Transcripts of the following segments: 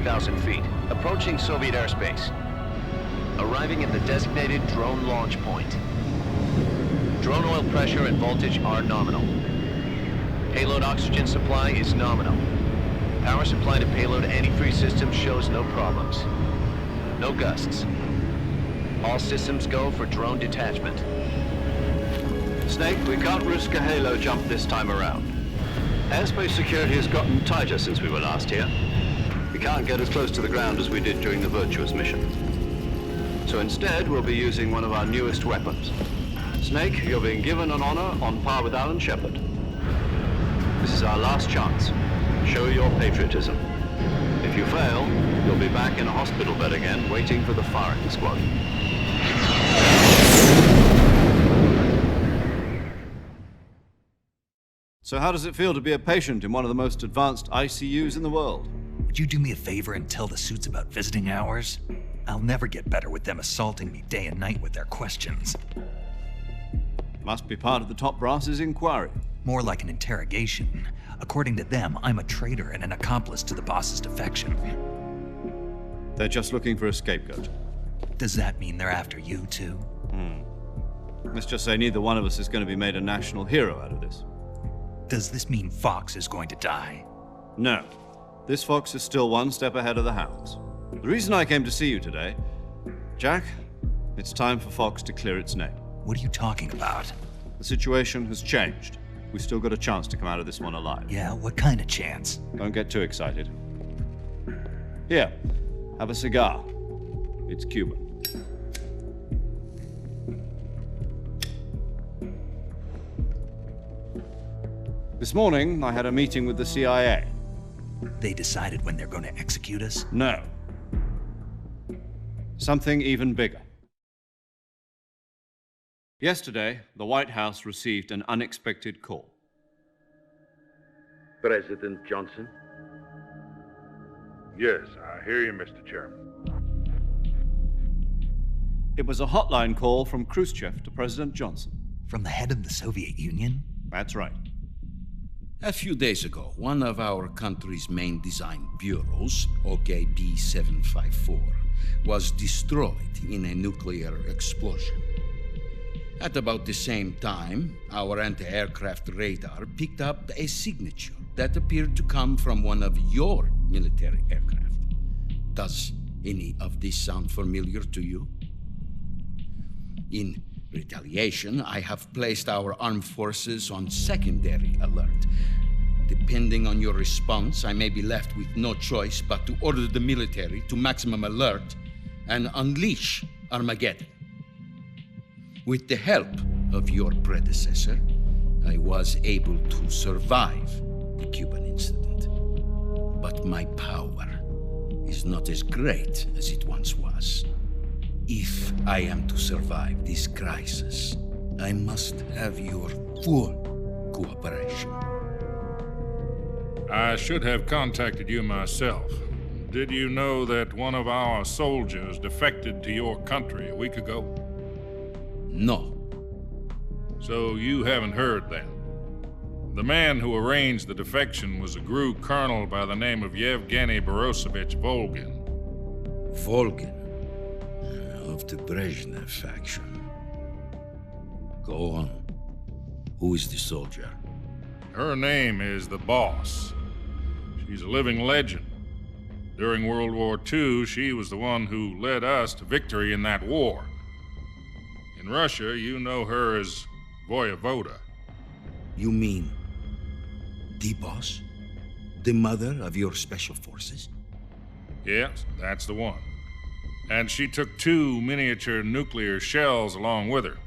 3,000 feet, approaching Soviet airspace. Arriving at the designated drone launch point. Drone oil pressure and voltage are nominal. Payload oxygen supply is nominal. Power supply to payload antifreeze system shows no problems. No gusts. All systems go for drone detachment. Snake, we can't risk a halo jump this time around. Airspace security has gotten tighter since we were last here. We can't get as close to the ground as we did during the Virtuous mission. So instead, we'll be using one of our newest weapons. Snake, you're being given an honor on par with Alan Shepard. This is our last chance. Show your patriotism. If you fail, you'll be back in a hospital bed again, waiting for the firing squad. So how does it feel to be a patient in one of the most advanced ICUs in the world? Would you do me a favor and tell the suits about visiting hours? I'll never get better with them assaulting me day and night with their questions. Must be part of the top brass's inquiry. More like an interrogation. According to them, I'm a traitor and an accomplice to the boss's defection. They're just looking for a scapegoat. Does that mean they're after you too? Let's just say neither one of us is going to be made a national hero out of this. Does this mean Fox is going to die? No. This fox is still one step ahead of the hounds. The reason I came to see you today, Jack, it's time for Fox to clear its name. What are you talking about? The situation has changed. We've still got a chance to come out of this one alive. Yeah, what kind of chance? Don't get too excited. Here, have a cigar. It's Cuban. This morning, I had a meeting with the CIA. They decided when they're going to execute us? No. Something even bigger. Yesterday, the White House received an unexpected call. President Johnson? Yes, I hear you, Mr. Chairman. It was a hotline call from Khrushchev to President Johnson. From the head of the Soviet Union? That's right. A few days ago, one of our country's main design bureaus, OKB 754, was destroyed in a nuclear explosion. At about the same time, our anti-aircraft radar picked up a signature that appeared to come from one of your military aircraft. Does any of this sound familiar to you? In retaliation, I have placed our armed forces on secondary alert. Depending on your response, I may be left with no choice but to order the military to maximum alert and unleash Armageddon. With the help of your predecessor, I was able to survive the Cuban incident. But my power is not as great as it once was. If I am to survive this crisis, I must have your full cooperation. I should have contacted you myself. Did you know that one of our soldiers defected to your country a week ago? No. So you haven't heard then. The man who arranged the defection was a GRU colonel by the name of Yevgeny Borosovich Volgin. Volgin, of the Brezhnev faction. Go on. Who is the soldier? Her name is the Boss. She's a living legend. During World War II, she was the one who led us to victory in that war. In Russia, you know her as Voyevoda. You mean the Boss? The mother of your special forces? Yes, that's the one. And she took 2 miniature nuclear shells along with her.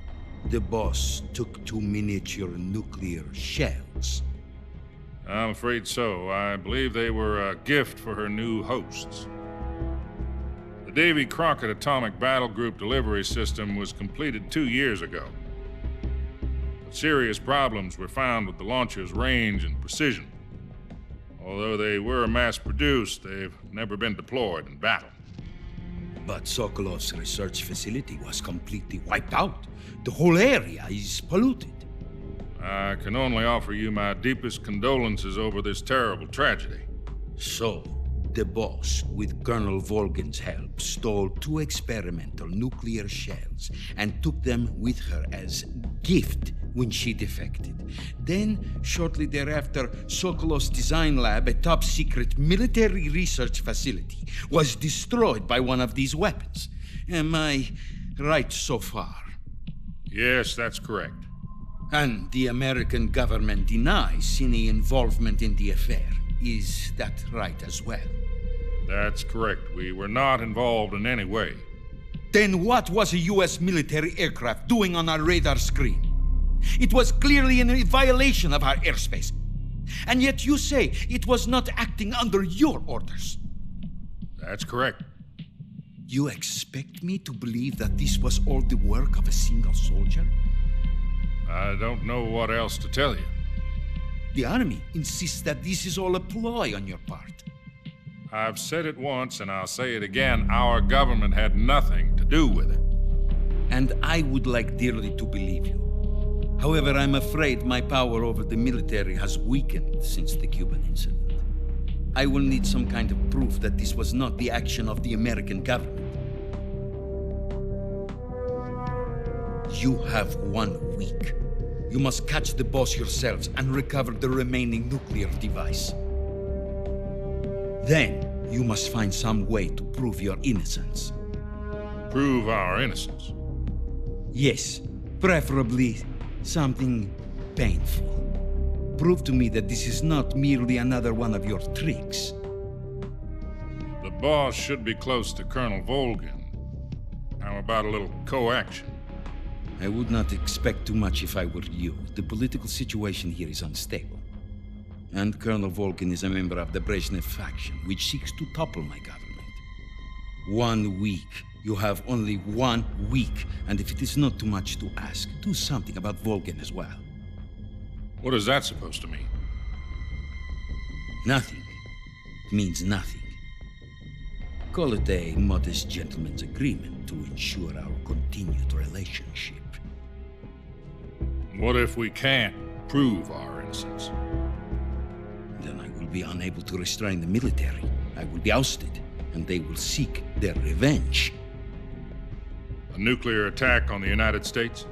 The Boss took 2 miniature nuclear shells. I'm afraid so. I believe they were a gift for her new hosts. The Davy Crockett Atomic Battle Group delivery system was completed 2 years ago. But serious problems were found with the launcher's range and precision. Although they were mass-produced, they've never been deployed in battle. But Sokolov's research facility was completely wiped out. The whole area is polluted. I can only offer you my deepest condolences over this terrible tragedy. So, The boss, with Colonel Volgin's help, stole 2 experimental nuclear shells and took them with her as gift when she defected. Then, shortly thereafter, Sokolov's design lab, a top-secret military research facility, was destroyed by one of these weapons. Am I right so far? Yes, that's correct. And the American government denies any involvement in the affair. Is that right as well? That's correct. We were not involved in any way. Then what was a U.S. military aircraft doing on our radar screen? It was clearly in violation of our airspace. And yet you say it was not acting under your orders. That's correct. You expect me to believe that this was all the work of a single soldier? I don't know what else to tell you. The Army insists that this is all a ploy on your part. I've said it once and I'll say it again. Our government had nothing to do with it. And I would like dearly to believe you. However, I'm afraid my power over the military has weakened since the Cuban incident. I will need some kind of proof that this was not the action of the American government. You have 1 week. You must catch the boss yourselves and recover the remaining nuclear device. Then, you must find some way to prove your innocence. Prove our innocence. Yes, preferably something painful. Prove to me that this is not merely another one of your tricks. The boss should be close to Colonel Volgin. How about a little co-action? I would not expect too much if I were you. The political situation here is unstable. And Colonel Volgin is a member of the Brezhnev faction, which seeks to topple my government. 1 week. You have only 1 week, and if it is not too much to ask, do something about Volgin as well. What is that supposed to mean? Nothing. It means nothing. Call it a modest gentleman's agreement to ensure our continued relationship. What if we can't prove our innocence? Then I will be unable to restrain the military. I will be ousted, and they will seek their revenge. A nuclear attack on the United States?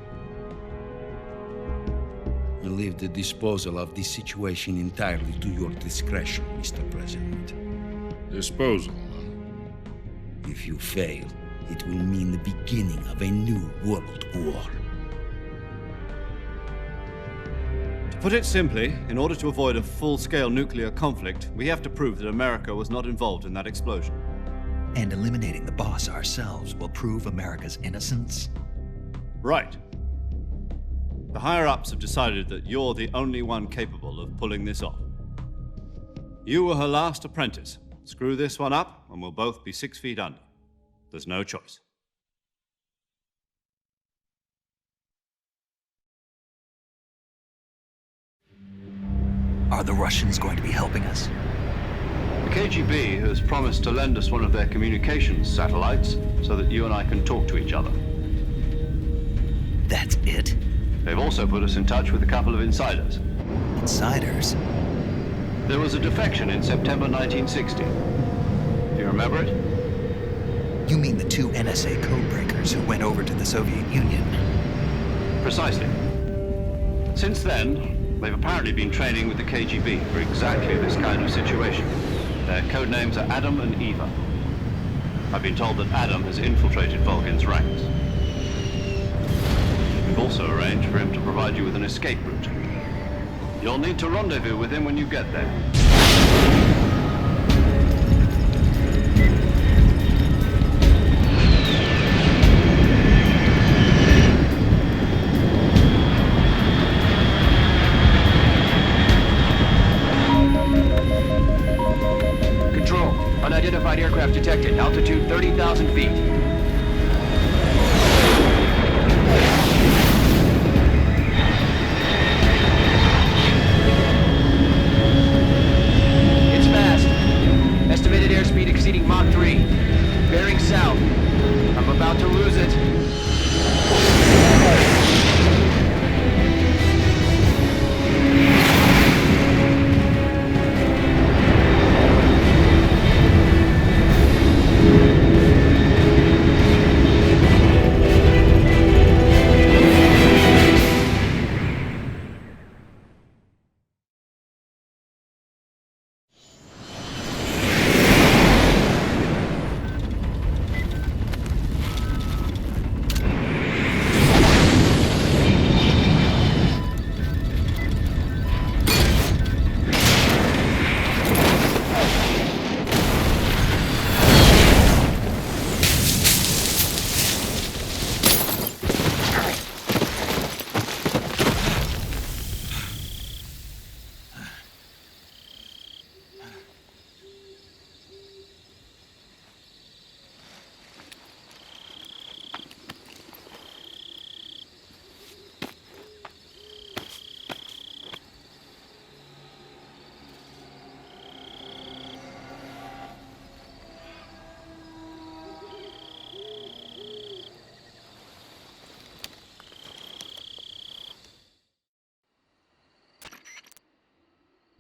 I leave the disposal of this situation entirely to your discretion, Mr. President. Disposal? If you fail, it will mean the beginning of a new world war. To put it simply, in order to avoid a full-scale nuclear conflict, we have to prove that America was not involved in that explosion. And eliminating the boss ourselves will prove America's innocence? Right. The higher-ups have decided that you're the only one capable of pulling this off. You were her last apprentice. Screw this one up, and we'll both be 6 feet under. There's no choice. Are the Russians going to be helping us? The KGB has promised to lend us one of their communications satellites so that you and I can talk to each other. That's it? They've also put us in touch with a couple of insiders. Insiders? There was a defection in September 1960. Do you remember it? You mean the 2 NSA codebreakers who went over to the Soviet Union? Precisely. Since then, they've apparently been training with the KGB for exactly this kind of situation. Their code names are Adam and Eva. I've been told that Adam has infiltrated Volgin's ranks. We've also arranged for him to provide you with an escape route. You'll need to rendezvous with him when you get there. Control. Unidentified aircraft detected. Altitude 30,000 feet. It's fast. Estimated airspeed exceeding Mach 3. Bearing south. I'm about to lose it.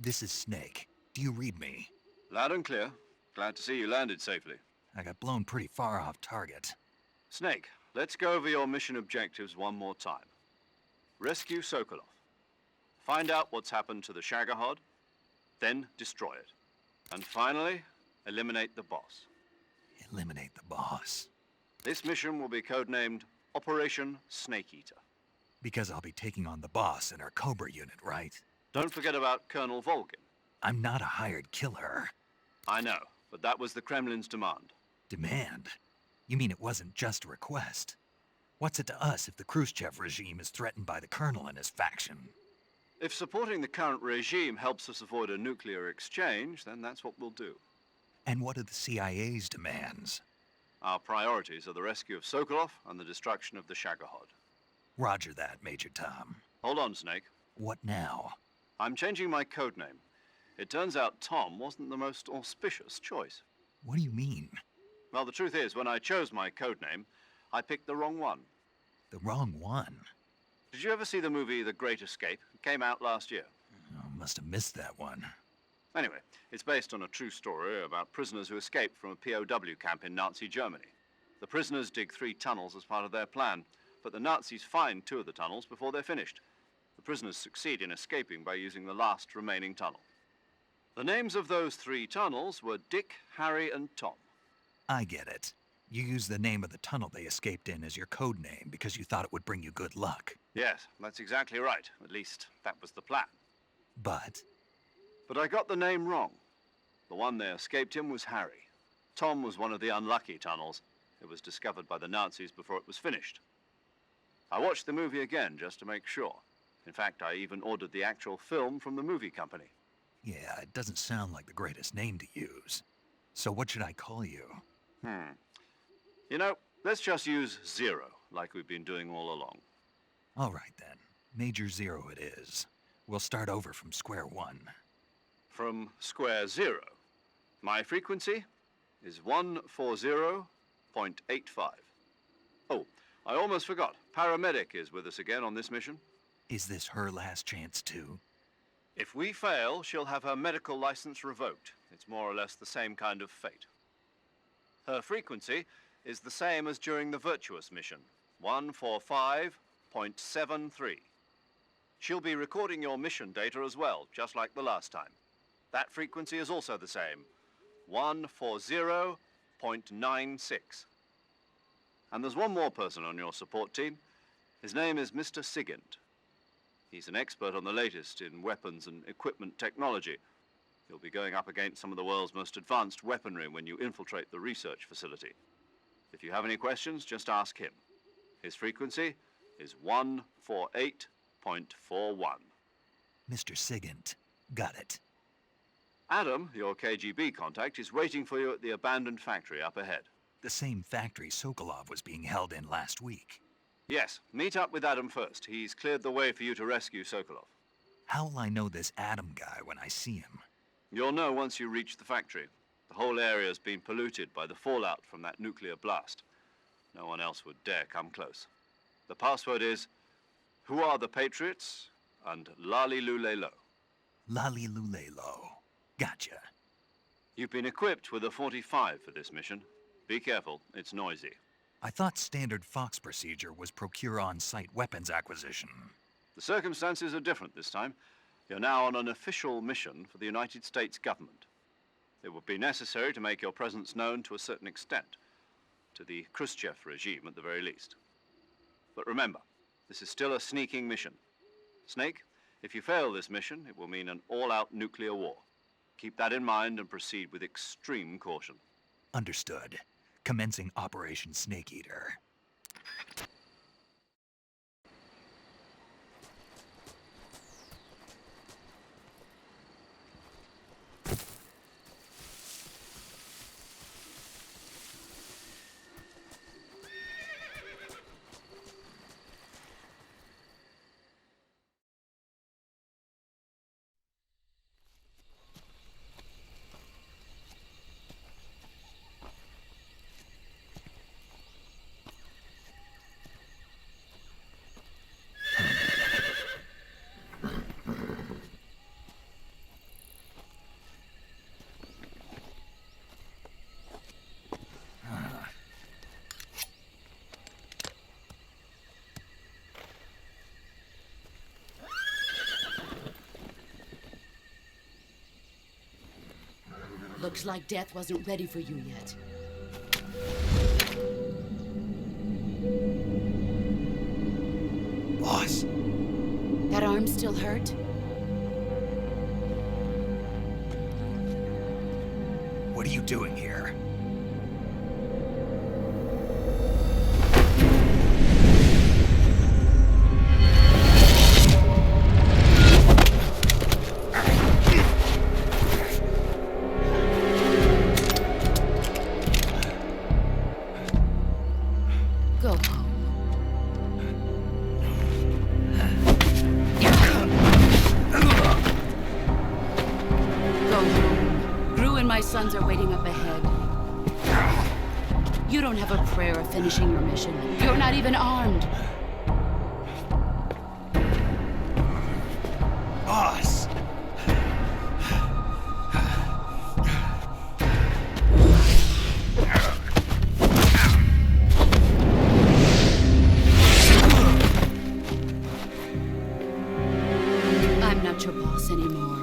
This is Snake. Do you read me? Loud and clear. Glad to see you landed safely. I got blown pretty far off target. Snake, let's go over your mission objectives one more time. Rescue Sokolov. Find out what's happened to the Shagohod, then destroy it. And finally, eliminate the boss. Eliminate the boss. This mission will be codenamed Operation Snake Eater. Because I'll be taking on the boss in our Cobra unit, right? Don't forget about Colonel Volgin. I'm not a hired killer. I know, but that was the Kremlin's demand. Demand? You mean it wasn't just a request? What's it to us if the Khrushchev regime is threatened by the Colonel and his faction? If supporting the current regime helps us avoid a nuclear exchange, then that's what we'll do. And what are the CIA's demands? Our priorities are the rescue of Sokolov and the destruction of the Shagohod. Roger that, Major Tom. Hold on, Snake. What now? I'm changing my codename. It turns out Tom wasn't the most auspicious choice. What do you mean? Well, the truth is, when I chose my codename, I picked the wrong one. The wrong one? Did you ever see the movie The Great Escape? It came out last year. Oh, must have missed that one. Anyway, it's based on a true story about prisoners who escaped from a POW camp in Nazi Germany. The prisoners dig 3 tunnels as part of their plan, but the Nazis find 2 of the tunnels before they're finished. The prisoners succeed in escaping by using the last remaining tunnel. The names of those 3 tunnels were Dick, Harry, and Tom. I get it. You used the name of the tunnel they escaped in as your code name because you thought it would bring you good luck. Yes, that's exactly right. At least, that was the plan. But But I got the name wrong. The one they escaped in was Harry. Tom was one of the unlucky tunnels. It was discovered by the Nazis before it was finished. I watched the movie again just to make sure. In fact, I even ordered the actual film from the movie company. yeah, it doesn't sound like the greatest name to use. So what should I call you? You know, let's just use Zero, like we've been doing all along. All right then. Major Zero it is. We'll start over from square one. From square 0. My frequency is 140.85. Oh, I almost forgot. Paramedic is with us again on this mission. Is this her last chance too? If we fail, she'll have her medical license revoked. It's more or less the same kind of fate. Her frequency is the same as during the Virtuous mission, 145.73. She'll be recording your mission data as well, just like the last time. That frequency is also the same, 140.96. And there's one more person on your support team. His name is Mr. Sigint. He's an expert on the latest in weapons and equipment technology. You'll be going up against some of the world's most advanced weaponry when you infiltrate the research facility. If you have any questions, just ask him. His frequency is 148.41. Mr. Sigint. Got it. Adam, your KGB contact, is waiting for you at the abandoned factory up ahead. The same factory Sokolov was being held in last week. Yes, meet up with Adam first. He's cleared the way for you to rescue Sokolov. How will I know this Adam guy when I see him? You'll know once you reach the factory. The whole area's been polluted by the fallout from that nuclear blast. No one else would dare come close. The password is, "Who are the Patriots?" and "Lali Lule Lo." Lali Lulelo. Gotcha. You've been equipped with a 45 for this mission. Be careful, it's noisy. I thought standard Fox procedure was procure on-site weapons acquisition. The circumstances are different this time. You're now on an official mission for the United States government. It would be necessary to make your presence known to a certain extent, to the Khrushchev regime at the very least. But remember, this is still a sneaking mission. Snake, if you fail this mission, it will mean an all-out nuclear war. Keep that in mind and proceed with extreme caution. Understood. Commencing Operation Snake Eater. Looks like death wasn't ready for you yet. Boss, That arm still hurt? what are you doing here? Go home. Go home. Gru and my sons are waiting up ahead. You don't have a prayer of finishing your mission. You're not even armed. Boss! I'm not your boss anymore.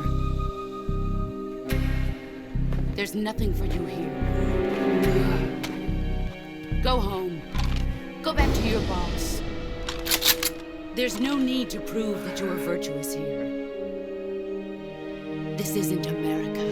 There's nothing for you here. Go home. Go back to your boss. There's no need to prove that you are virtuous here. This isn't America.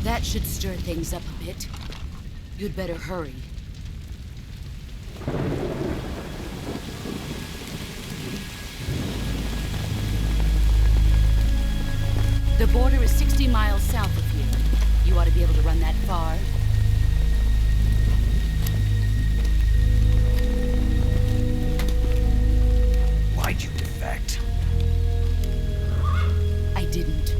That should stir things up a bit. You'd better hurry. The border is 60 miles south of here. You ought to be able to run that far. Why'd you defect? I didn't.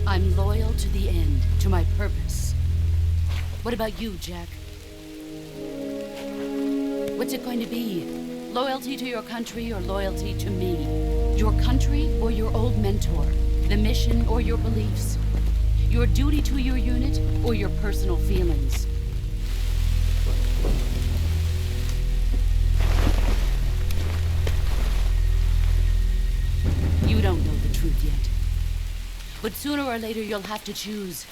I'm loyal to the end, to my purpose. What about you, Jack? What's it going to be? Loyalty to your country or loyalty to me? Your country or your old mentor? The mission or your beliefs? Your duty to your unit or your personal feelings? You don't know the truth yet. But sooner or later, you'll have to choose.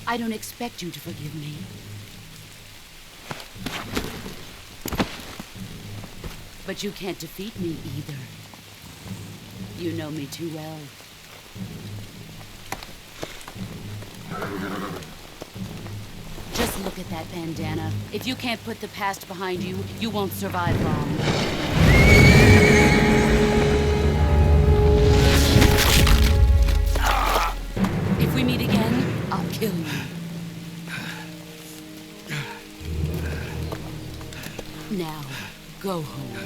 I don't expect you to forgive me. But you can't defeat me either. You know me too well. Just look at that bandana. If you can't put the past behind you, you won't survive long. If we meet again, I'll kill you. Now, go home.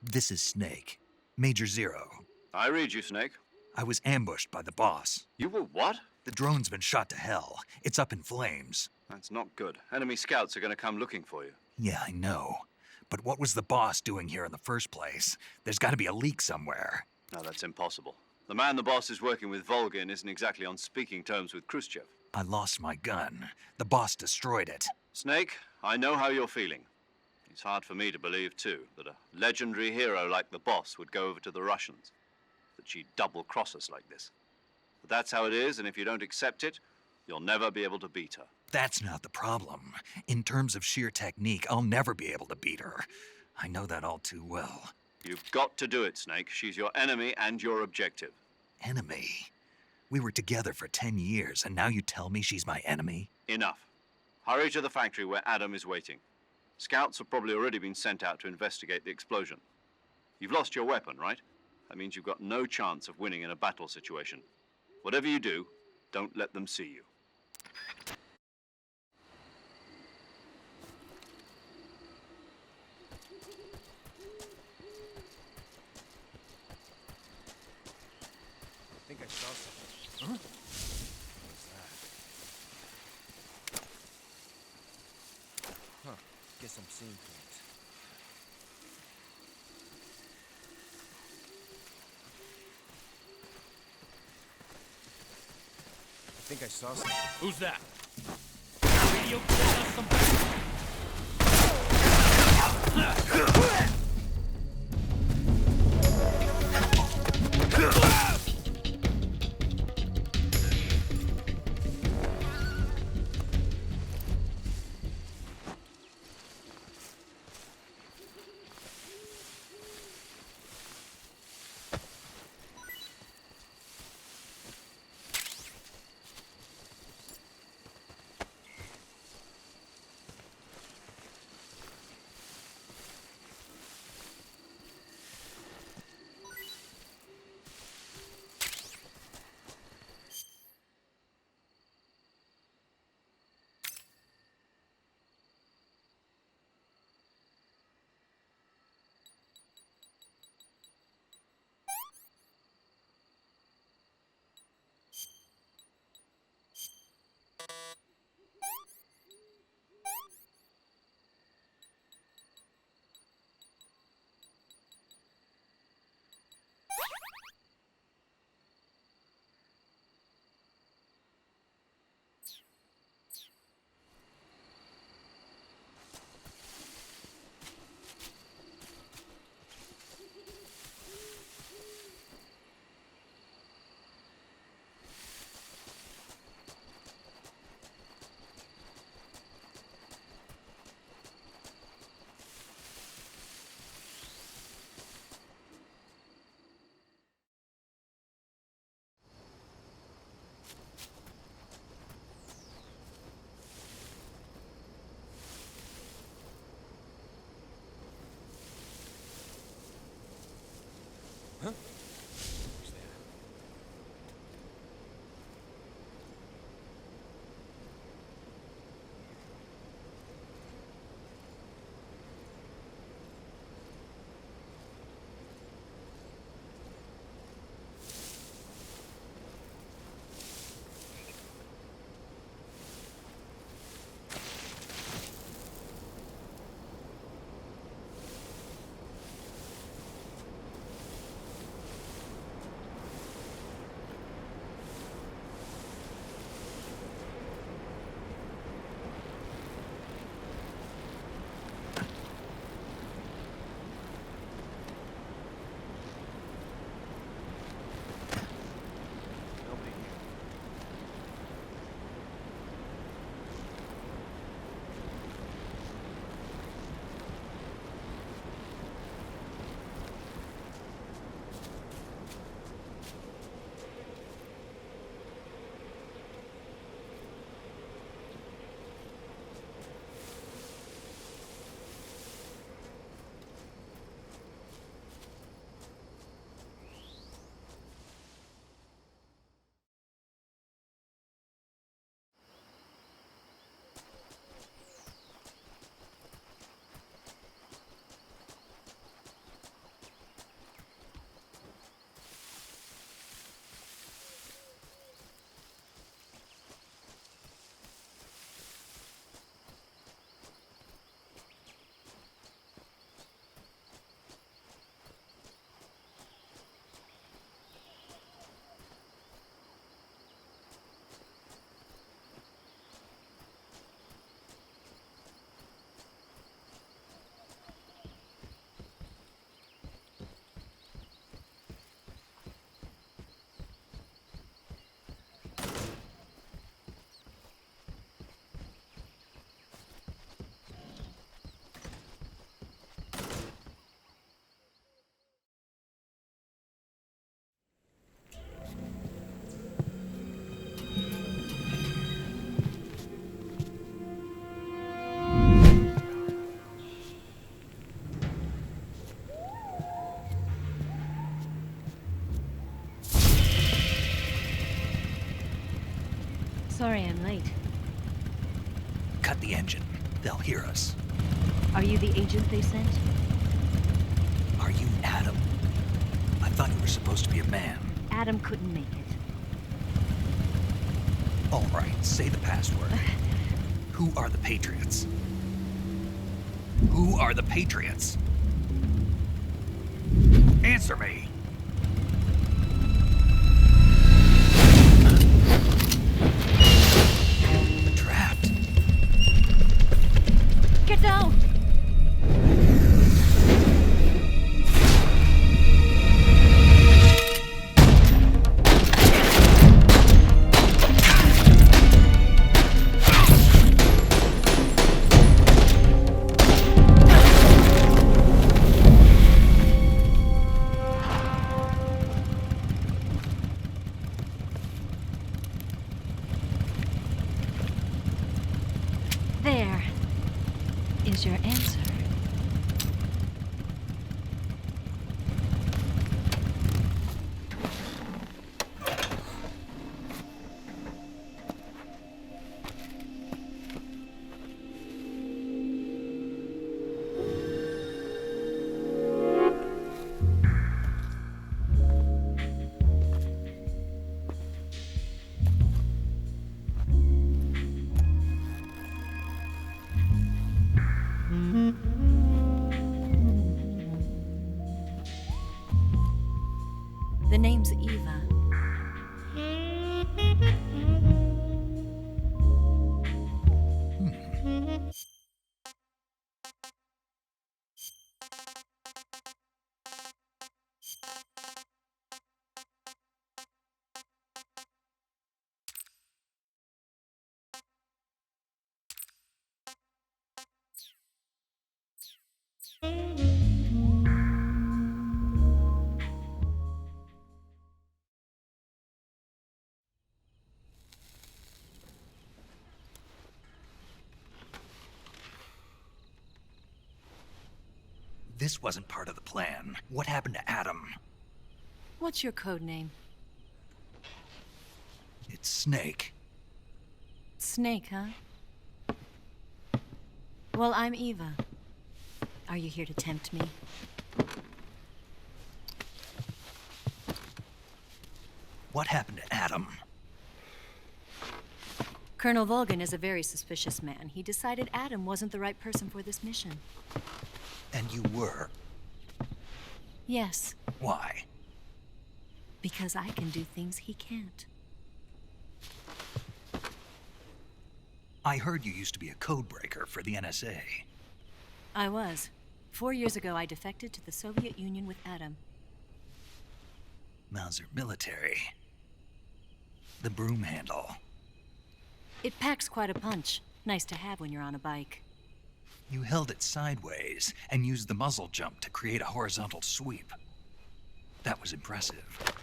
This is Snake. Major Zero. I read you, Snake. I was ambushed by the boss. You were what? The drone's been shot to hell. It's up in flames. That's not good. Enemy scouts are going to come looking for you. Yeah, I know. But what was the boss doing here in the first place? There's got to be a leak somewhere. No, that's impossible. The man the boss is working with, Volgin, isn't exactly on speaking terms with Khrushchev. I lost my gun. The boss destroyed it. Snake, I know how you're feeling. It's hard for me to believe, too, that a legendary hero like the boss would go over to the Russians. That she'd double-cross us like this. But that's how it is, and if you don't accept it, you'll never be able to beat her. That's not the problem. In terms of sheer technique, I'll never be able to beat her. I know that all too well. You've got to do it, Snake. She's your enemy and your objective. Enemy? We were together for 10 years, and now you tell me she's my enemy? Enough. Hurry to the factory where Adam is waiting. Scouts have probably already been sent out to investigate the explosion. You've lost your weapon, right? That means you've got no chance of winning in a battle situation. Whatever you do, don't let them see you. Huh. Guess I'm seeing things. I think I saw something. Who's that? Radio giving us some back. Huh? Who's there? Nobody here. Sorry I'm late. Cut the engine. They'll hear us. Are you the agent they sent? Are you Adam? I thought you were supposed to be a man. Adam couldn't make it. All right, say the password. Who are the Patriots? Who are the Patriots? Answer me! We're trapped. Get down! There is your answer. The name's Eva. This wasn't part of the plan. What happened to Adam? What's your code name? It's Snake. Snake, huh? Well, I'm Eva. Are you here to tempt me? What happened to Adam? Colonel Volgan is a very suspicious man. He decided Adam wasn't the right person for this mission. And you were? Yes, Why? because I can do things he can't. I heard you used to be a codebreaker for the NSA. I was. 4 years ago, I defected to the Soviet Union with Adam. Mauser military. The broom handle. It packs quite a punch. Nice to have when you're on a bike. You held it sideways and used the muzzle jump to create a horizontal sweep. That was impressive.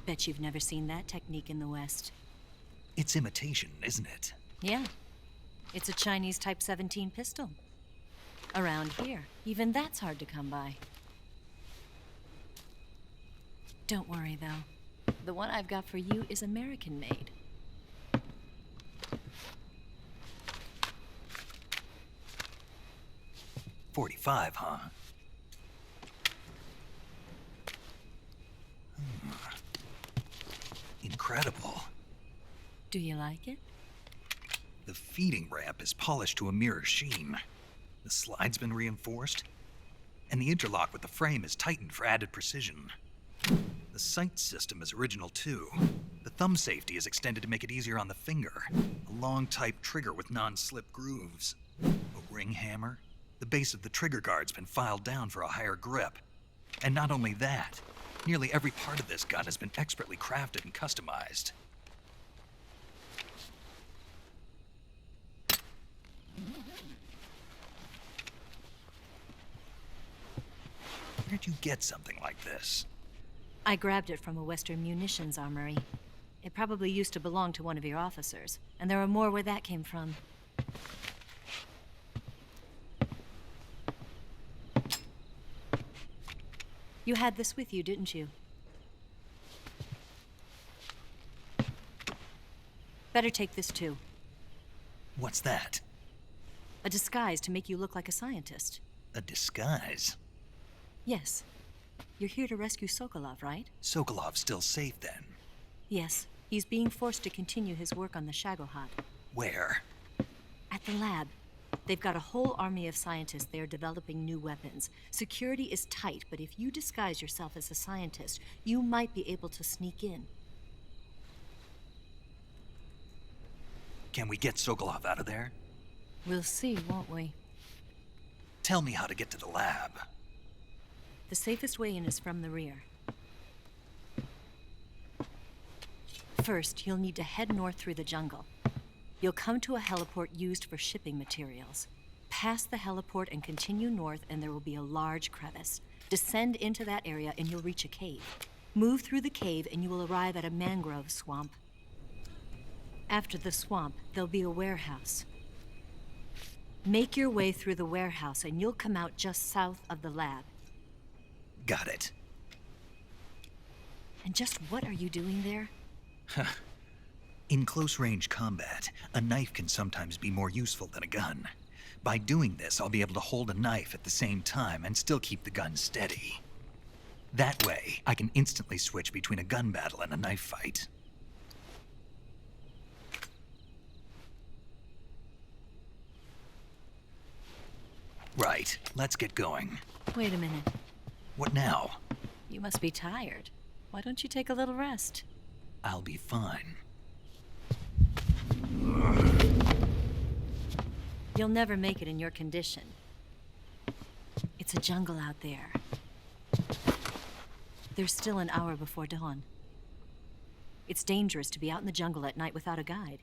Bet you've never seen that technique in the West. It's imitation, isn't it? Yeah. It's a Chinese Type 17 pistol. Around here, even that's hard to come by. Don't worry, though. The one I've got for you is American-made. .45, huh? Incredible. Do you like it? The feeding ramp is polished to a mirror sheen. The slide's been reinforced, and the interlock with the frame is tightened for added precision. The sight system is original too. The thumb safety is extended to make it easier on the finger. A long type trigger with non-slip grooves. A ring hammer. The base of the trigger guard's been filed down for a higher grip. And not only that, nearly every part of this gun has been expertly crafted and customized. Where'd you get something like this? I grabbed it from a Western munitions armory. It probably used to belong to one of your officers, and there are more where that came from. You had this with you, didn't you? Better take this too. What's that? A disguise to make you look like a scientist. A disguise? Yes. You're here to rescue Sokolov, right? Sokolov's still safe then. Yes, He's being forced to continue his work on the Shagohod. Where? At the lab. They've got a whole army of scientists there developing new weapons. Security is tight, but if you disguise yourself as a scientist, you might be able to sneak in. Can we get Sokolov out of there? We'll see, won't we? Tell me how to get to the lab. The safest way in is from the rear. First, you'll need to head north through the jungle. You'll come to a heliport used for shipping materials. Pass the heliport and continue north, and there will be a large crevice. Descend into that area and you'll reach a cave. Move through the cave and you will arrive at a mangrove swamp. After the swamp, there'll be a warehouse. Make your way through the warehouse and you'll come out just south of the lab. Got it. And just what are you doing there? In close-range combat, a knife can sometimes be more useful than a gun. By doing this, I'll be able to hold a knife at the same time and still keep the gun steady. That way, I can instantly switch between a gun battle and a knife fight. Right, let's get going. Wait a minute. What now? You must be tired. Why don't you take a little rest? I'll be fine. You'll never make it in your condition. It's a jungle out there. There's still an hour before dawn. It's dangerous to be out in the jungle at night without a guide.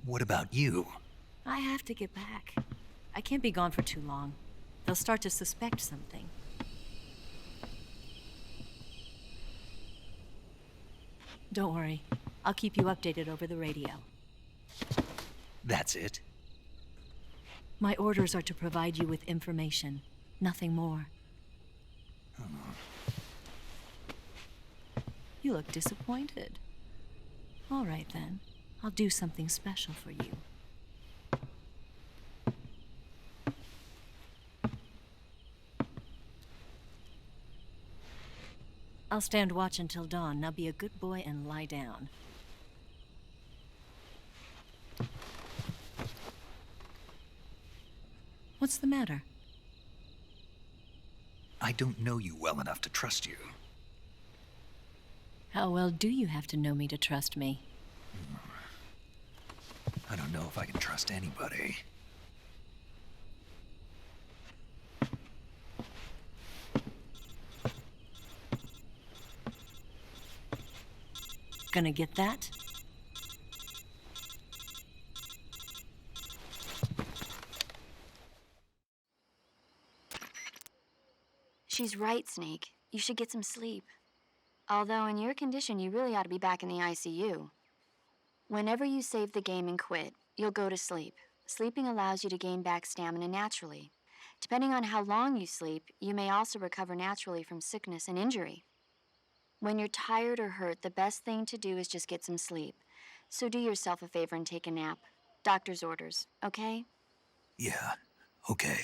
What about you? I have to get back. I can't be gone for too long. They'll start to suspect something. Don't worry. I'll keep you updated over the radio. That's it? My orders are to provide you with information, nothing more. You look disappointed. All right then. I'll do something special for you. I'll stand watch until dawn. Now be a good boy and lie down. What's the matter? I don't know you well enough to trust you. How well do you have to know me to trust me? I don't know if I can trust anybody. Gonna get that? She's right, Snake. You should get some sleep. Although in your condition, you really ought to be back in the ICU. Whenever you save the game and quit, you'll go to sleep. Sleeping allows you to gain back stamina naturally. Depending on how long you sleep, you may also recover naturally from sickness and injury. When you're tired or hurt, the best thing to do is just get some sleep. So do yourself a favor and take a nap. Doctor's orders, okay? Yeah, okay.